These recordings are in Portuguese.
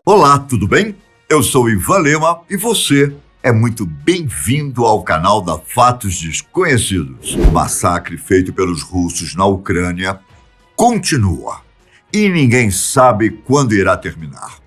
Olá, tudo bem? Eu sou Ivan Lema e você é muito bem-vindo ao canal da Fatos Desconhecidos. O massacre feito pelos russos na Ucrânia continua e ninguém sabe quando irá terminar.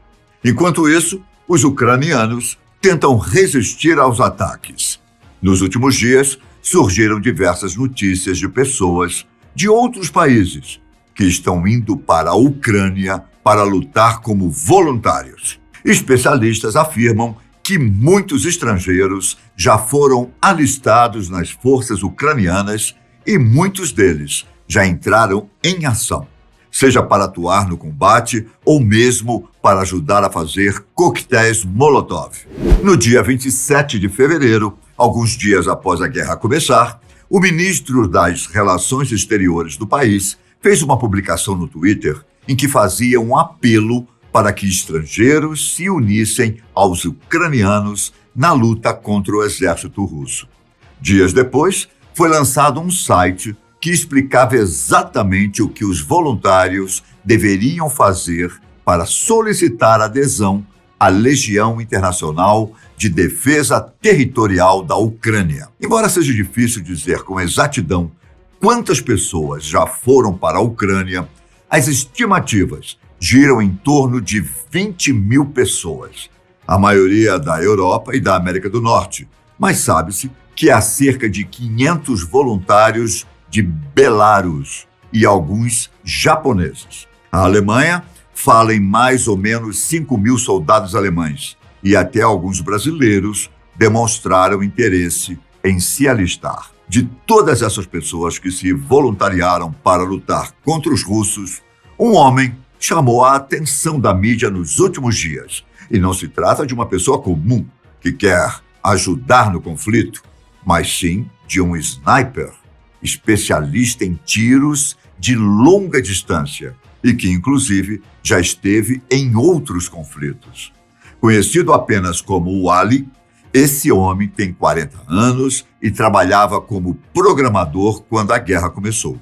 Enquanto isso, os ucranianos tentam resistir aos ataques. Nos últimos dias, surgiram diversas notícias de pessoas de outros países que estão indo para a Ucrânia para lutar como voluntários. Especialistas afirmam que muitos estrangeiros já foram alistados nas forças ucranianas e muitos deles já entraram em ação, seja para atuar no combate ou mesmo para ajudar a fazer coquetéis Molotov. No dia 27 de fevereiro, alguns dias após a guerra começar, o ministro das Relações Exteriores do país fez uma publicação no Twitter em que fazia um apelo para que estrangeiros se unissem aos ucranianos na luta contra o exército russo. Dias depois, foi lançado um site que explicava exatamente o que os voluntários deveriam fazer para solicitar adesão à Legião Internacional de Defesa Territorial da Ucrânia. Embora seja difícil dizer com exatidão quantas pessoas já foram para a Ucrânia, as estimativas giram em torno de 20 mil pessoas, a maioria da Europa e da América do Norte, mas sabe-se que há cerca de 500 voluntários de Belarus e alguns japoneses. A Alemanha fala em mais ou menos 5 mil soldados alemães e até alguns brasileiros demonstraram interesse em se alistar. De todas essas pessoas que se voluntariaram para lutar contra os russos, um homem chamou a atenção da mídia nos últimos dias. E não se trata de uma pessoa comum que quer ajudar no conflito, mas sim de um sniper, especialista em tiros de longa distância e que, inclusive, já esteve em outros conflitos. Conhecido apenas como o Ali, esse homem tem 40 anos e trabalhava como programador quando a guerra começou.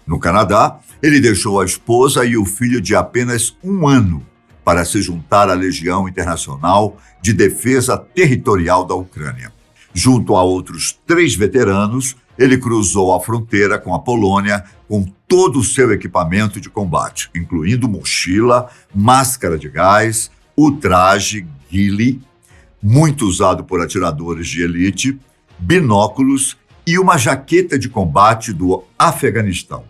No Canadá, ele deixou a esposa e o filho de apenas 1 ano para se juntar à Legião Internacional de Defesa Territorial da Ucrânia. Junto a outros 3 veteranos, ele cruzou a fronteira com a Polônia com todo o seu equipamento de combate, incluindo mochila, máscara de gás, o traje ghillie, muito usado por atiradores de elite, binóculos e uma jaqueta de combate do Afeganistão.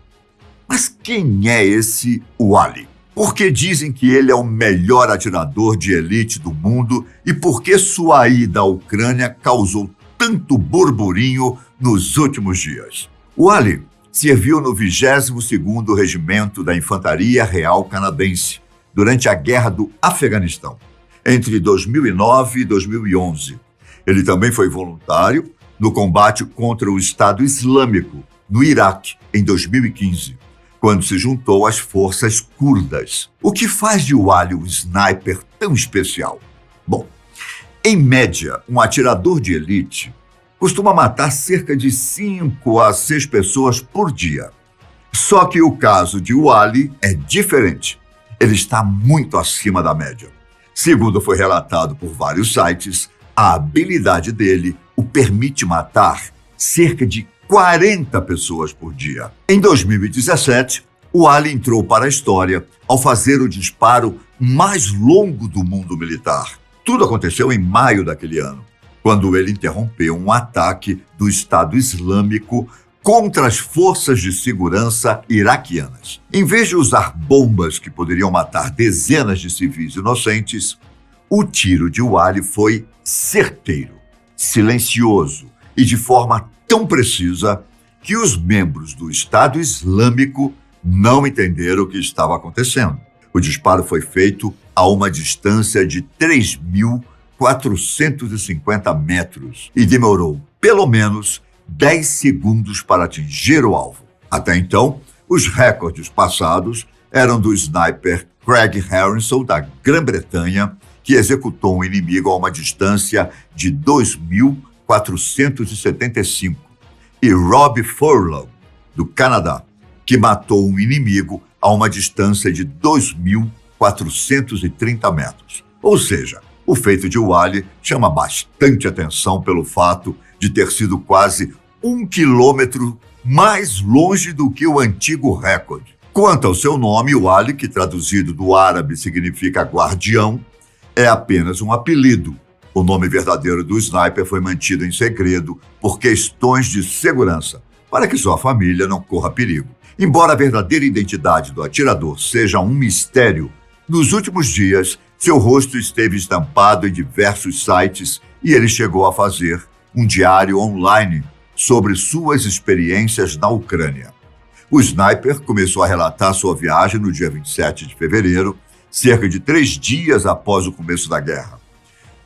Mas quem é esse Ali? Por que dizem que ele é o melhor atirador de elite do mundo e por que sua ida à Ucrânia causou tanto burburinho nos últimos dias? O Ali serviu no 22º Regimento da Infantaria Real Canadense durante a Guerra do Afeganistão, entre 2009 e 2011. Ele também foi voluntário no combate contra o Estado Islâmico no Iraque em 2015, quando se juntou às forças curdas. O que faz de Ali um sniper tão especial? Bom, em média, um atirador de elite costuma matar cerca de 5 a 6 pessoas por dia. Só que o caso de Ali é diferente. Ele está muito acima da média. Segundo foi relatado por vários sites, a habilidade dele o permite matar cerca de 40 pessoas por dia. Em 2017, o Ali entrou para a história ao fazer o disparo mais longo do mundo militar. Tudo aconteceu em maio daquele ano, quando ele interrompeu um ataque do Estado Islâmico contra as forças de segurança iraquianas. Em vez de usar bombas que poderiam matar dezenas de civis inocentes, o tiro de Ali foi certeiro, silencioso e de forma tão precisa que os membros do Estado Islâmico não entenderam o que estava acontecendo. O disparo foi feito a uma distância de 3.450 metros e demorou pelo menos 10 segundos para atingir o alvo. Até então, os recordes passados eram do sniper Craig Harrison, da Grã-Bretanha, que executou um inimigo a uma distância de 2.475, e Rob Furlong, do Canadá, que que matou um inimigo a uma distância de 2.430 metros. Ou seja, o feito de Wally chama bastante atenção pelo fato de ter sido quase 1 quilômetro mais longe do que o antigo recorde. Quanto ao seu nome, Wally, que traduzido do árabe significa guardião, é apenas um apelido. O nome verdadeiro do sniper foi mantido em segredo por questões de segurança, para que sua família não corra perigo. Embora a verdadeira identidade do atirador seja um mistério, nos últimos dias, seu rosto esteve estampado em diversos sites e ele chegou a fazer um diário online sobre suas experiências na Ucrânia. O sniper começou a relatar sua viagem no dia 27 de fevereiro, cerca de 3 dias após o começo da guerra.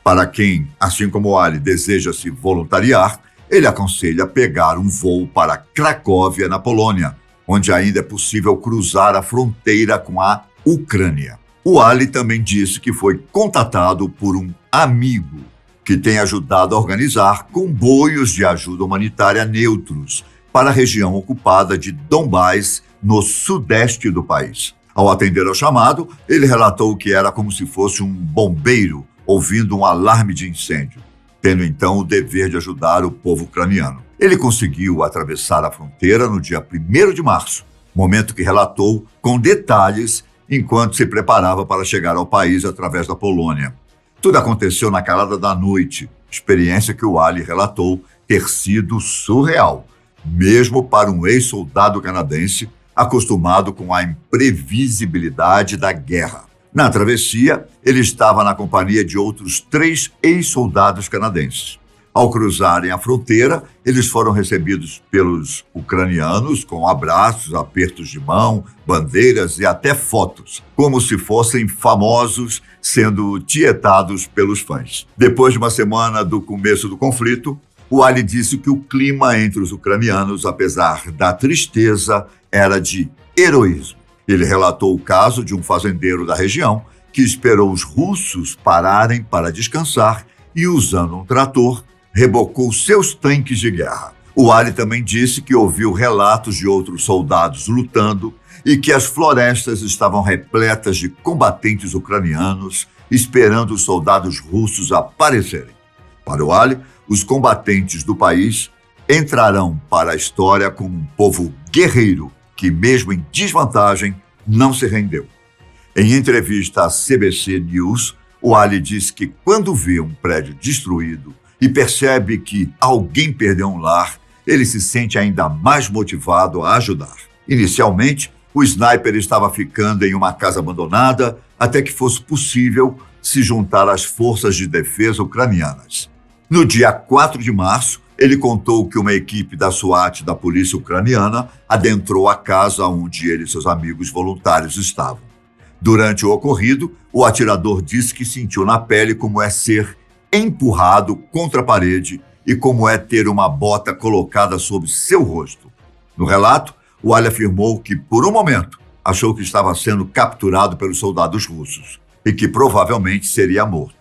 Para quem, assim como Ali, deseja se voluntariar, ele aconselha pegar um voo para Cracóvia, na Polônia, onde ainda é possível cruzar a fronteira com a Ucrânia. O Ali também disse que foi contatado por um amigo que tem ajudado a organizar comboios de ajuda humanitária neutros para a região ocupada de Donbás, no sudeste do país. Ao atender ao chamado, ele relatou que era como se fosse um bombeiro ouvindo um alarme de incêndio, tendo então o dever de ajudar o povo ucraniano. Ele conseguiu atravessar a fronteira no dia 1º de março, momento que relatou com detalhes enquanto se preparava para chegar ao país através da Polônia. Tudo aconteceu na calada da noite, experiência que o Ali relatou ter sido surreal, mesmo para um ex-soldado canadense acostumado com a imprevisibilidade da guerra. Na travessia, ele estava na companhia de outros 3 ex-soldados canadenses. Ao cruzarem a fronteira, eles foram recebidos pelos ucranianos com abraços, apertos de mão, bandeiras e até fotos, como se fossem famosos sendo tietados pelos fãs. Depois de uma semana do começo do conflito, o Ali disse que o clima entre os ucranianos, apesar da tristeza, era de heroísmo. Ele relatou o caso de um fazendeiro da região que esperou os russos pararem para descansar e, usando um trator, rebocou seus tanques de guerra. O Ali também disse que ouviu relatos de outros soldados lutando e que as florestas estavam repletas de combatentes ucranianos esperando os soldados russos aparecerem. Para o Ali, os combatentes do país entrarão para a história como um povo guerreiro que, mesmo em desvantagem, não se rendeu. Em entrevista à CBC News, o Ali disse que quando vê um prédio destruído e percebe que alguém perdeu um lar, ele se sente ainda mais motivado a ajudar. Inicialmente, o sniper estava ficando em uma casa abandonada até que fosse possível se juntar às forças de defesa ucranianas. No dia 4 de março, ele contou que uma equipe da SWAT da polícia ucraniana adentrou a casa onde ele e seus amigos voluntários estavam. Durante o ocorrido, o atirador disse que sentiu na pele como é ser empurrado contra a parede e como é ter uma bota colocada sobre seu rosto. No relato, o Ali afirmou que, por um momento, achou que estava sendo capturado pelos soldados russos e que provavelmente seria morto.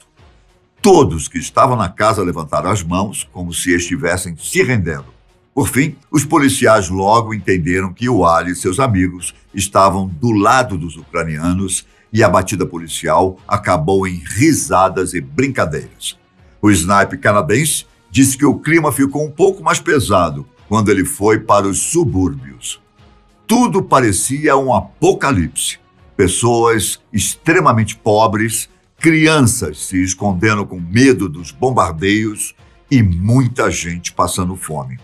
Todos que estavam na casa levantaram as mãos, como se estivessem se rendendo. Por fim, os policiais logo entenderam que o Ali e seus amigos estavam do lado dos ucranianos e a batida policial acabou em risadas e brincadeiras. O sniper canadense disse que o clima ficou um pouco mais pesado quando ele foi para os subúrbios. Tudo parecia um apocalipse. Pessoas extremamente pobres, crianças se escondendo com medo dos bombardeios e muita gente passando fome.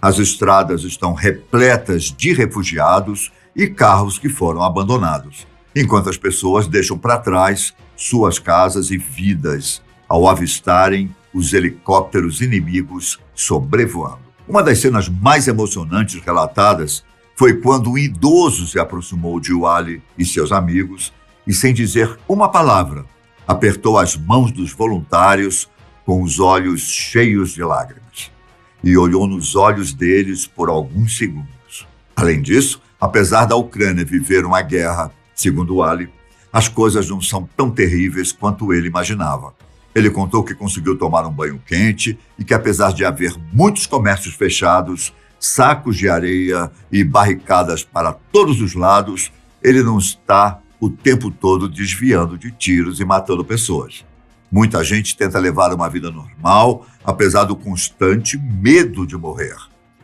As estradas estão repletas de refugiados e carros que foram abandonados, enquanto as pessoas deixam para trás suas casas e vidas ao avistarem os helicópteros inimigos sobrevoando. Uma das cenas mais emocionantes relatadas foi quando um idoso se aproximou de Ali e seus amigos e, sem dizer uma palavra, apertou as mãos dos voluntários com os olhos cheios de lágrimas e olhou nos olhos deles por alguns segundos. Além disso, apesar da Ucrânia viver uma guerra, segundo Ali, as coisas não são tão terríveis quanto ele imaginava. Ele contou que conseguiu tomar um banho quente e que, apesar de haver muitos comércios fechados, sacos de areia e barricadas para todos os lados, ele não está o tempo todo desviando de tiros e matando pessoas. Muita gente tenta levar uma vida normal, apesar do constante medo de morrer.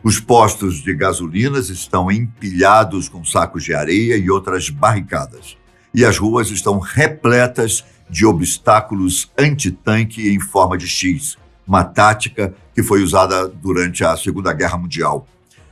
Os postos de gasolinas estão empilhados com sacos de areia e outras barricadas. E as ruas estão repletas de obstáculos antitanque em forma de X, uma tática que foi usada durante a Segunda Guerra Mundial.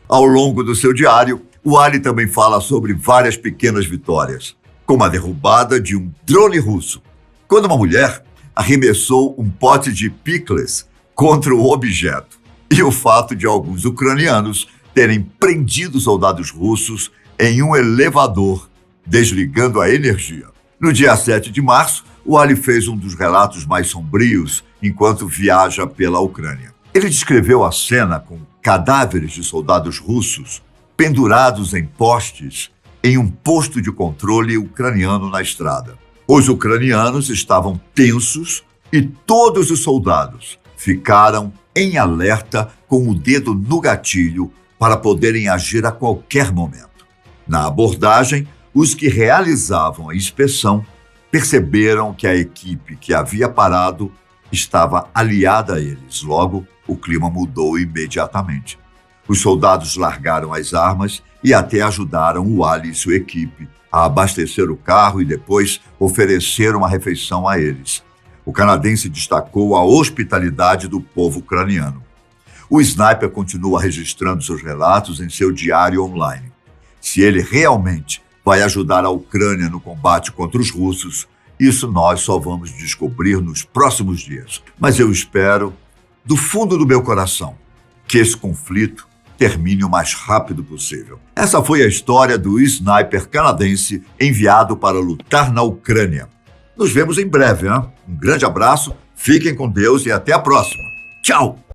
Ao longo do seu diário, o Ali também fala sobre várias pequenas vitórias, como a derrubada de um drone russo, quando uma mulher arremessou um pote de picles contra o objeto, e o fato de alguns ucranianos terem prendido soldados russos em um elevador, desligando a energia. No dia 7 de março, o Ali fez um dos relatos mais sombrios enquanto viaja pela Ucrânia. Ele descreveu a cena com cadáveres de soldados russos pendurados em postes em um posto de controle ucraniano na estrada. Os ucranianos estavam tensos e todos os soldados ficaram em alerta com o dedo no gatilho para poderem agir a qualquer momento. Na abordagem, os que realizavam a inspeção perceberam que a equipe que havia parado estava aliada a eles. Logo, o clima mudou imediatamente. Os soldados largaram as armas e até ajudaram o Ali e sua equipe a abastecer o carro e depois ofereceram uma refeição a eles. O canadense destacou a hospitalidade do povo ucraniano. O sniper continua registrando seus relatos em seu diário online. Se ele realmente vai ajudar a Ucrânia no combate contra os russos, isso nós só vamos descobrir nos próximos dias. Mas eu espero, do fundo do meu coração, que esse conflito termine o mais rápido possível. Essa foi a história do sniper canadense enviado para lutar na Ucrânia. Nos vemos em breve, hein? Um grande abraço, fiquem com Deus e até a próxima. Tchau!